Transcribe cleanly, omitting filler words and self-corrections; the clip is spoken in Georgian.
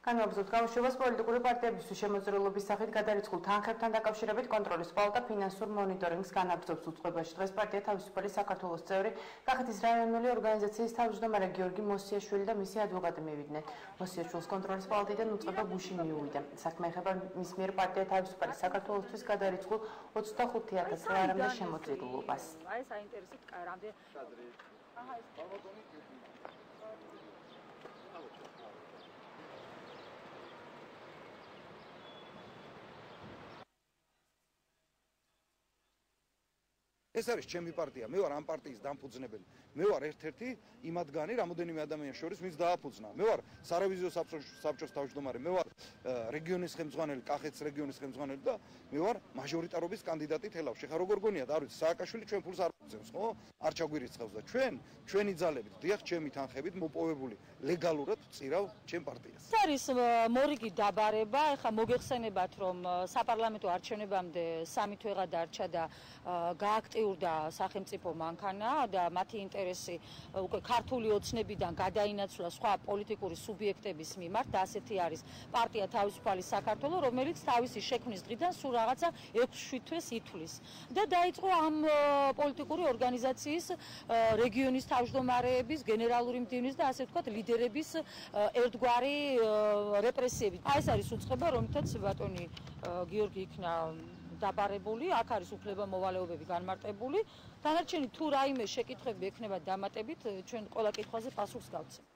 განმეორებთ გამოშვებას პოლიტიკური პარტიებისთვის შემოწირულობის სახით გადარიცხულ თანხებთან დაკავშირებით კონტროლის პალატა ფინანსურ მონიტორინგს განაგრძობს უწყებაში. დღეს პარტია თავისუფალი საქართველოს წევრი კახეთის რაიონული ორგანიზაციის თავმჯდომარე გიორგი მოსიაშვილი და მისი ადვოკატი მივიდნენ. მოსიაშვილს კონტროლის პალატიდან უწყება გუში მიუვიდა. საქმე ეხება მის მიერ პარტია თავისუფალი საქართველოსთვის გადარიცხულ 25,000 ლარამდე შემოწირულობას. აი საინტერესო რამდენი ეს არის ჩემი პარტია, მე ვარ ამ პარტიის დამფუძნებელი. მე ვარ ერთ-ერთი იმათგანი, რამოდენიმე ადამიანის შორის, ვინც დააფუძნა. მე ვარ სარევიზიო საბჭოს თავმჯდომარე, მე ვარ რეგიონის ხელმძღვანელი, კახეთის რეგიონის ხელმძღვანელი და მე ვარ მაჟორიტარობის კანდიდატი თელავში. ხა როგორ გონიათ, არ ვიცი, სააკაშვილი ჩვენ ფულს არ უძებს, ხო? არ ჩაგვირიცხავს და ჩვენი ძალებით, დიახ, ჩემი თანხებით მოპოვებული ლეგალურად წირავ ჩემ პარტიას. ეს არის მორიგი დაბარება, ეხლა მოგეხსენებათ, რომ საპარლამენტო არჩევნებამდე 3 თვეღა დარჩა და გააქტიურდა სახელმწიფო მანქანა და მათი ინტერესი უკვე ქართული ოცნებიდან გადაინაცვლა სხვა პოლიტიკური სუბიექტების მიმართ და ასეთი არის პარტია თავისუფალი საქართველო, რომელიც თავისი შექმნის დღიდან სულ რაღაცა 6-7 თვეს ითვლის და დაიწყო ამ პოლიტიკური ორგანიზაციის რეგიონის თავმჯდომარეების, გენერალური მდივნის და ასე ვთქვათ ლიდერების ერთგვარი რეპრესიები. აი ეს არის უწყება, რომლითაც ბატონი გიორგი იქნა დაბარებული, აქ არის უფლება-მოვალეობები განმარტებული. დანარჩენი თუ რაიმე შეკითხვები ექნება დამატებით, ჩვენ ყველა კითხვაზე პასუხს გავცემ.